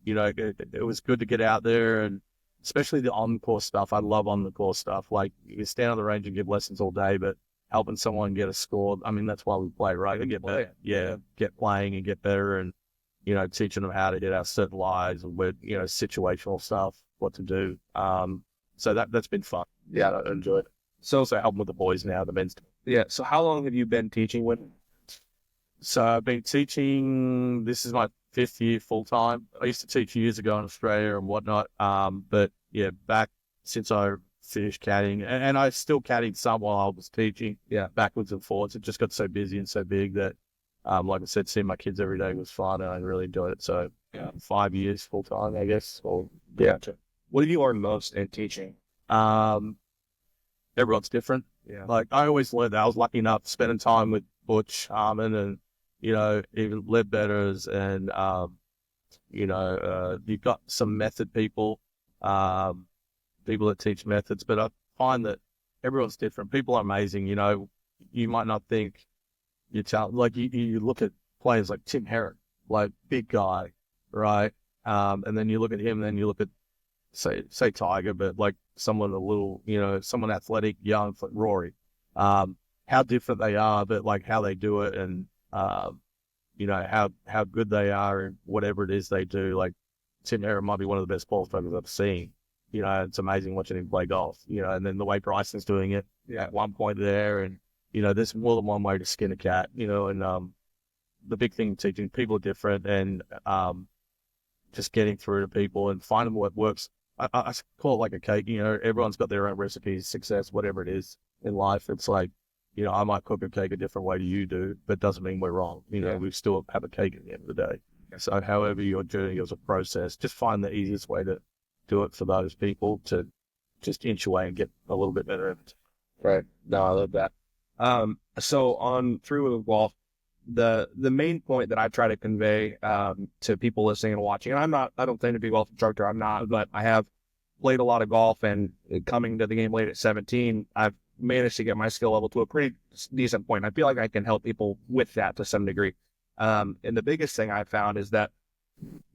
You know, it was good to get out there and especially the on-course stuff. I love on-the-course stuff. Like you can stand on the range and give lessons all day, but helping someone get a score, I mean, that's why we play, right? And get better. Yeah, get playing and get better and, you know, teaching them how to hit out certain lies and with, you know, situational stuff, what to do. So that's been fun. Yeah, I enjoyed it. So helping with the boys now, the men's team. Yeah. So how long have you been teaching with? So I've been teaching, this is my 5th year full time. I used to teach years ago in Australia and whatnot. But yeah, back since I finished caddying, and I still caddied some while I was teaching. Yeah, backwards and forwards. It just got so busy and so big that, like I said, seeing my kids every day was fun, and I really enjoyed it. So, 5 years full time, I guess. Or yeah. What have you learned most in teaching? Everyone's different. Yeah. Like I always learned that. I was lucky enough spending time with Butch Harmon and, you know, even Ledbetters and, you know, you've got some method people, people that teach methods, but I find that everyone's different. People are amazing. You know, you might not think you're talented. Like you look at players like Tim Herrick, like big guy, right? And then you look at him, and then you look at say Tiger, but like someone a little, you know, someone athletic, young, like Rory. How different they are, but like how they do it, and you know how good they are, and whatever it is they do. Like Tim Herrick might be one of the best ball strikers I've seen. You know, it's amazing watching him play golf. You know, and then the way Bryson's doing it at one point there, and you know, there's more than one way to skin a cat. You know, and the big thing teaching people are different, and just getting through to people and finding what works. I call it like a cake. Everyone's got their own recipes, success, whatever it is in life. It's like, I might cook a cake a different way than you do, but doesn't mean we're wrong. We still have a cake at the end of the day. So however your journey is a process, just find the easiest way to do it for those people to just inch away and get a little bit better at it. Right. No, I love that. So on through golf, the main point that I try to convey to people listening and watching, and I don't claim to be a golf instructor, I'm not, but I have played a lot of golf, and coming to the game late at 17, I've managed to get my skill level to a pretty decent point. I feel like I can help people with that to some degree. And the biggest thing I found is that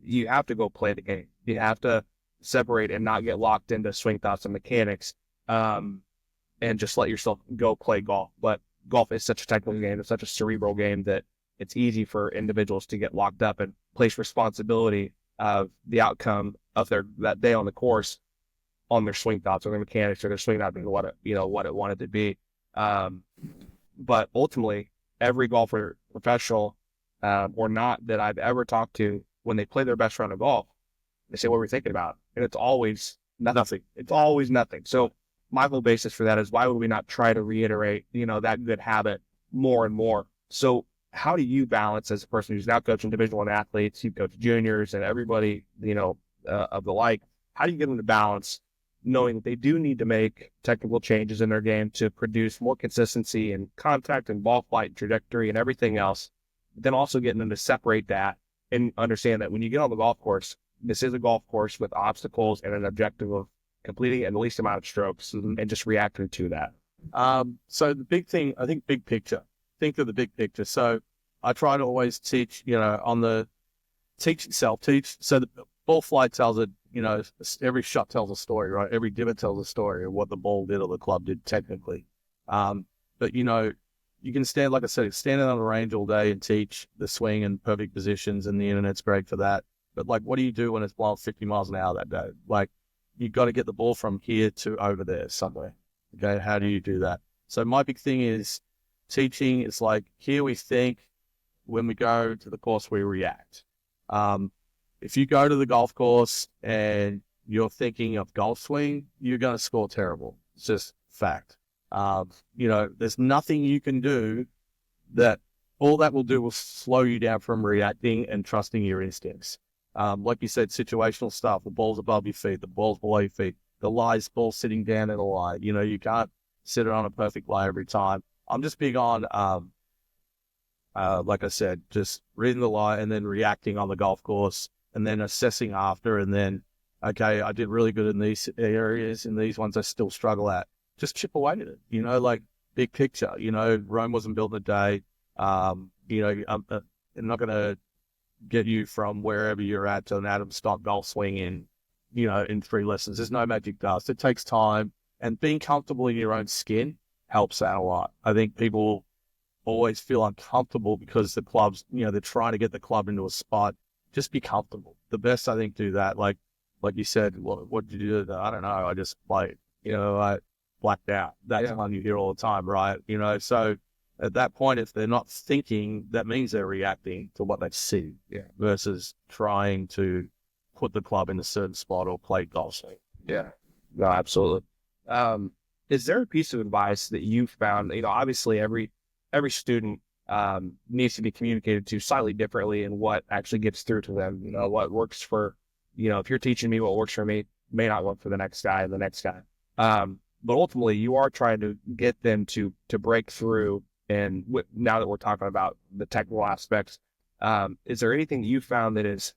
you have to go play the game. You have to separate and not get locked into swing thoughts and mechanics, and just let yourself go play golf. But golf is such a technical game, it's such a cerebral game that it's easy for individuals to get locked up and place responsibility of the outcome of that day on the course on their swing thoughts or their mechanics or their swing out being what it wanted to be. But ultimately, every golfer, professional or not, that I've ever talked to, when they play their best round of golf, they say, "What were we thinking about?" And it's always nothing. It's always nothing. So my whole basis for that is, why would we not try to reiterate, that good habit more and more? So how do you balance, as a person who's now coaching Division I athletes, you coach juniors and everybody, of the like, how do you get them to balance knowing that they do need to make technical changes in their game to produce more consistency and contact and ball flight trajectory and everything else, but then also getting them to separate that and understand that when you get on the golf course, this is a golf course with obstacles and an objective of completing at the least amount of strokes and just reacting to that. So the big thing, I think, big picture. Think of the big picture. So I try to always teach, on the teach itself. So the ball flight tells it, every shot tells a story, right? Every divot tells a story of what the ball did or the club did technically. But you can stand, like I said, standing on the range all day and teach the swing and perfect positions, and the internet's great for that. But like, what do you do when it's blowing 50 miles an hour that day? Like, you got to get the ball from here to over there somewhere. Okay, how do you do that? So my big thing is teaching. It's like, here we think, when we go to the course, we react. If you go to the golf course and you're thinking of golf swing, you're going to score terrible. It's just fact. There's nothing you can do that all that will do will slow you down from reacting and trusting your instincts. Like you said, situational stuff, the ball's above your feet, the ball's below your feet, the lie's ball sitting down in a lie. You can't sit it on a perfect lie every time. I'm just big on, like I said, just reading the lie and then reacting on the golf course and then assessing after, and then, okay, I did really good in these areas, and these ones I still struggle at. Just chip away at it, like big picture. Rome wasn't built in a day. I'm not going to get you from wherever you're at to an Adam Stock golf swing in 3 lessons. There's no magic dust. It takes time, and being comfortable in your own skin helps out a lot. I think people always feel uncomfortable because the clubs, they're trying to get the club into a spot. Just be comfortable. The best, I think, do that. Like you said, what did you do? I don't know. I just played, I blacked out. That's one you hear all the time, right? So at that point, if they're not thinking, that means they're reacting to what they see versus trying to put the club in a certain spot or play golf. Yeah, no, absolutely. Is there a piece of advice that you found, obviously every student needs to be communicated to slightly differently, and what actually gets through to them, what works for, if you're teaching me, what works for me may not work for the next guy and the next guy. But ultimately you are trying to get them to break through. And now that we're talking about the technical aspects, is there anything that you found that is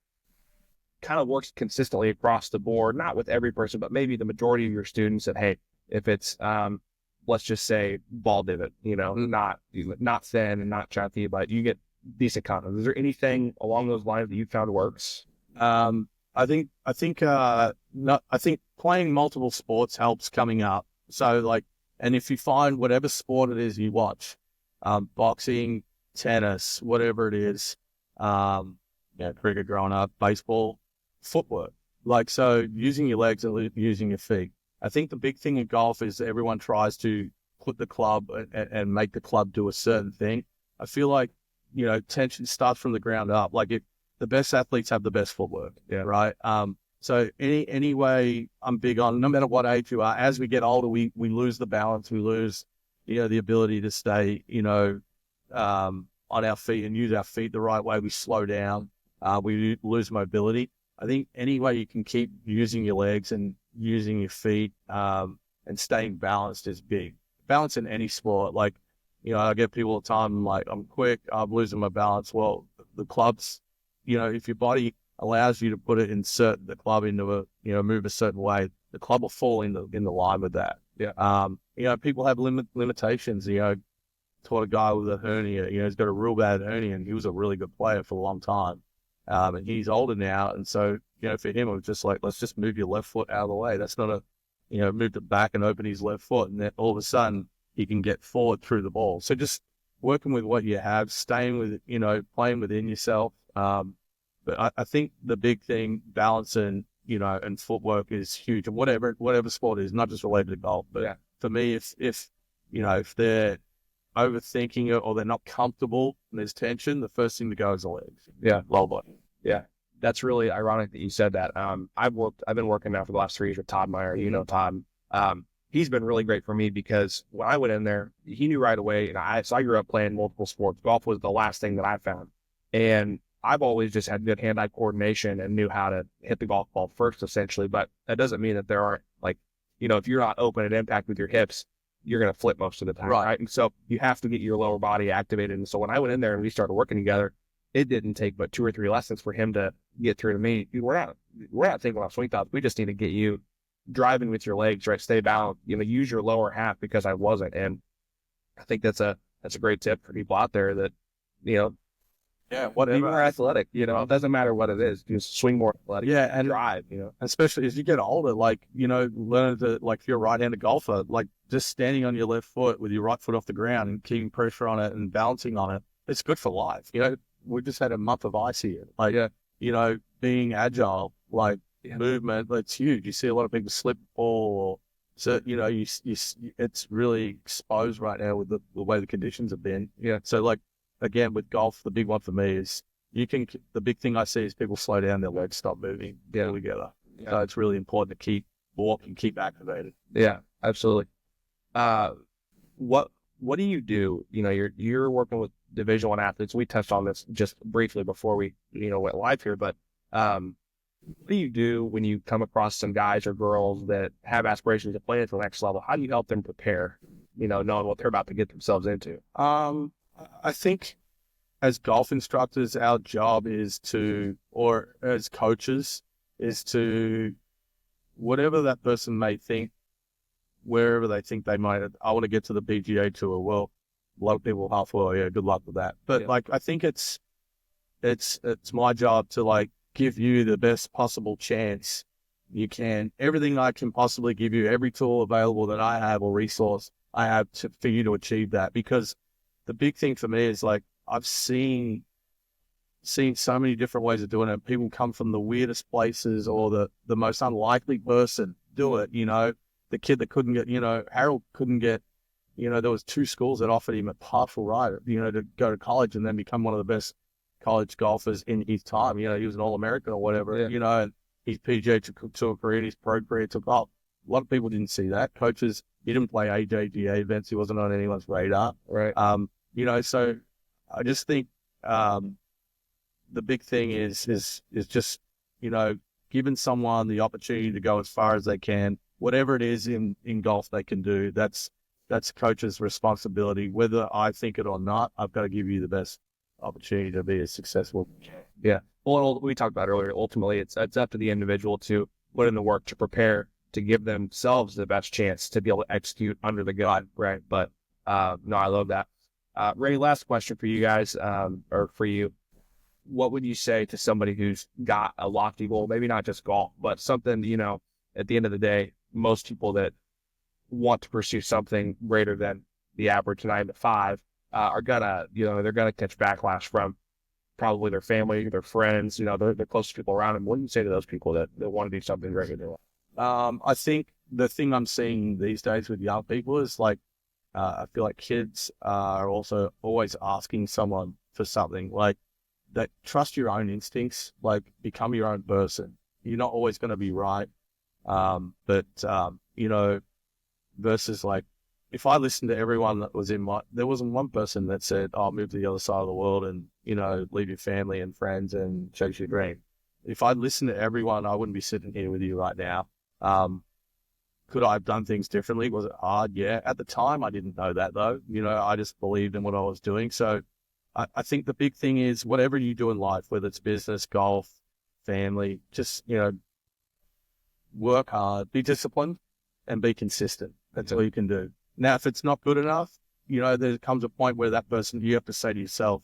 kind of works consistently across the board, not with every person, but maybe the majority of your students, that, hey, if it's, let's just say ball divot, not thin and not chunky, but you get decent content. Is there anything along those lines that you found works? I think playing multiple sports helps coming up. So and if you find whatever sport it is you watch, boxing, tennis, whatever it is, cricket growing up, baseball, footwork. So using your legs and using your feet. I think the big thing in golf is everyone tries to put the club and make the club do a certain thing. I feel like tension starts from the ground up. Like if the best athletes have the best footwork, right? So any way I'm big on, no matter what age you are, as we get older, we lose the balance, we lose, the ability to stay, on our feet and use our feet the right way. We slow down, we lose mobility. I think any way you can keep using your legs and using your feet, and staying balanced is big. Balance in any sport, like, I get people all the time, like, I'm quick, I'm losing my balance. Well, the clubs, if your body allows you to put it insert the club into move a certain way, the club will fall in the line with that. People have limitations. Taught a guy with a hernia, he's got a real bad hernia, and he was a really good player for a long time. And he's older now, and so, for him, it was just like, let's just move your left foot out of the way. That's not moved it back and open his left foot, and then all of a sudden he can get forward through the ball. So just working with what you have, staying with, playing within yourself. But I think the big thing, balancing, and footwork is huge. And whatever sport is, not just related to golf. But for me, if they're overthinking it or they're not comfortable and there's tension, the first thing to go is the legs. Lower body. That's really ironic that you said that. I've been working now for the last 3 years with Todd Meyer. Todd. He's been really great for me because when I went in there, he knew right away. And I grew up playing multiple sports. Golf was the last thing that I found, and I've always just had good hand-eye coordination and knew how to hit the golf ball first, essentially. But that doesn't mean that there aren't, like, if you're not open at impact with your hips, you're going to flip most of the time, right? And so you have to get your lower body activated. And so when I went in there and we started working together, it didn't take but 2 or 3 lessons for him to get through to me. Dude, we're not thinking about swing thoughts. We just need to get you driving with your legs, right? Stay balanced, use your lower half, because I wasn't. And I think that's a great tip for people out there that, whatever. Be more athletic, it doesn't matter what it is. Just swing more athletic. And drive, especially as you get older, like, learn to, like, if you're a right-handed golfer, like, just standing on your left foot with your right foot off the ground and keeping pressure on it and balancing on it, it's good for life. We just had a month of ice here. Like, being agile, like, movement, that's huge. You see a lot of people slip, fall, or, so, it's really exposed right now with the way the conditions have been. So, like, again, with golf, the big one for me is the big thing I see is people slow down, their legs stop moving altogether. So it's really important to keep walking, keep activated. Yeah, absolutely. What do you do? You're working with Division I athletes. We touched on this just briefly before we, went live here, but what do you do when you come across some guys or girls that have aspirations to play at the next level? How do you help them prepare, knowing what they're about to get themselves into? I think as golf instructors, our job is to, or as coaches, is to, whatever that person may think, wherever they think they might, I want to get to the PGA Tour. Well, a lot of people half, well, yeah, good luck with that. But like, I think it's my job to, like, give you the best possible chance you can. Everything I can possibly give you, every tool available that I have or resource I have for you to achieve that. Because the big thing for me is, like, I've seen so many different ways of doing it. People come from the weirdest places or the most unlikely person do it. The kid that couldn't get, Harold couldn't get, there was 2 schools that offered him a partial ride, to go to college and then become one of the best college golfers in his time. He was an All-American or whatever, and his PGA Tour career, his pro career took off. A lot of people didn't see that. Coaches, he didn't play AJGA events. He wasn't on anyone's radar. Right. So I just think the big thing is just, giving someone the opportunity to go as far as they can, whatever it is in golf they can do. That's coach's responsibility. Whether I think it or not, I've got to give you the best opportunity to be as successful. Yeah. Well, we talked about earlier, ultimately it's up to the individual to put in the work to prepare to give themselves the best chance to be able to execute under the gun. Right. But no, I love that. Ray, last question for you guys, or for you. What would you say to somebody who's got a lofty goal, maybe not just golf, but something, at the end of the day, most people that want to pursue something greater than the average 9 to 5 are gonna, they're gonna catch backlash from probably their family, their friends, the closest people around them. What do you say to those people that want to do something greater than life? I think the thing I'm seeing these days with young people is, like, I feel like kids are also always asking someone for something, like that, trust your own instincts, like become your own person. You're not always going to be right. But you know, versus like, if I listened to everyone that was there wasn't one person that said, "Oh, move to the other side of the world and, you know, leave your family and friends and chase your dream." If I listened to everyone, I wouldn't be sitting here with you right now. Could I have done things differently? Was it hard? Yeah. At the time, I didn't know that though. You know, I just believed in what I was doing. So I think the big thing is whatever you do in life, whether it's business, golf, family, just, you know, work hard, be disciplined, and be consistent. That's all you can do. Now, if it's not good enough, you know, there comes a point where that person, you have to say to yourself,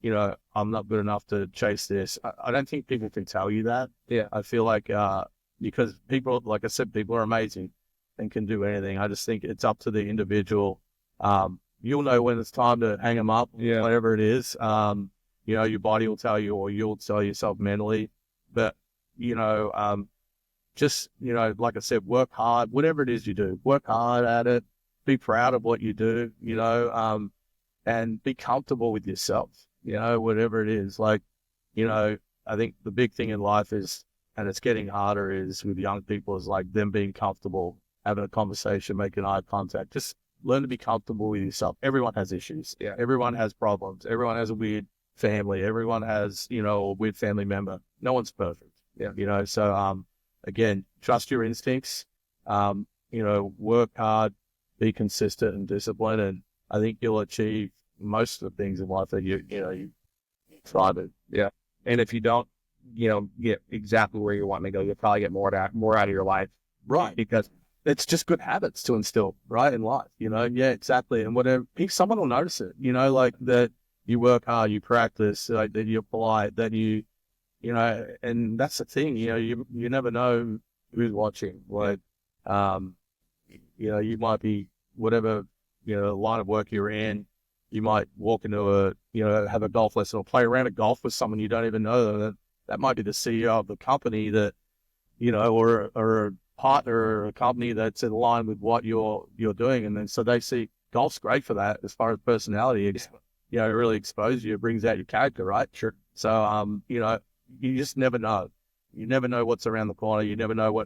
you know, I'm not good enough to chase this. I don't think people can tell you that. Yeah. I feel like, because people, like I said, people are amazing and can do anything. I just think it's up to the individual. You'll know when it's time to hang them up, whatever it is. You know, your body will tell you, or you'll tell yourself mentally. But, you know, just, you know, like I said, work hard, whatever it is you do, work hard at it, be proud of what you do, you know, and be comfortable with yourself, you know, whatever it is. Like, you know, I think the big thing in life is, and it's getting harder, is with young people, is like them being comfortable, having a conversation, making eye contact. Just learn to be comfortable with yourself. Everyone has issues. Yeah. Everyone has problems. Everyone has a weird family. Everyone has, you know, a weird family member. No one's perfect. Yeah. You know, so, again, trust your instincts, you know, work hard, be consistent and disciplined. And I think you'll achieve most of the things in life that you try to. Yeah. And if you don't, you know, get exactly where you want to go, you'll probably get more out of your life. Right. Because it's just good habits to instill, right, in life, you know? Yeah, exactly. And whatever, someone will notice it, you know, like that you work hard, you practice, like that you're polite, that you know, and that's the thing, you know, you never know who's watching. Like, you know, you might be, whatever, you know, line of work you're in, you might walk into have a golf lesson or play around a golf with someone you don't even know. That might be the CEO of the company that, you know, or a partner or a company that's in line with what you're doing. And then, so they see golf's great for that as far as personality. It's, you know, it really exposes you, it brings out your character, right? Sure. So, you know, you just never know. You never know what's around the corner. You never know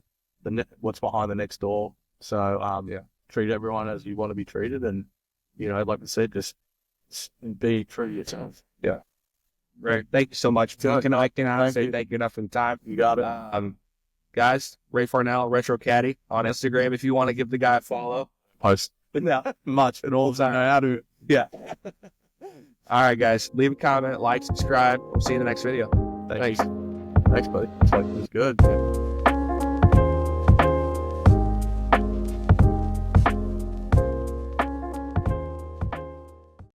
what's behind the next door. So, treat everyone as you want to be treated. And, you know, like I said, just be true to yourself. Yeah. Right. Thank you so much. Can I say thank you enough for the time? You got it. Guys, Ray Farnell, Retro Caddy on Instagram. If you want to give the guy a follow, Post. Not much at all. I know how to. Yeah. All right, guys. Leave a comment, like, subscribe. See you in the next video. Thanks. Thanks, buddy. It's good.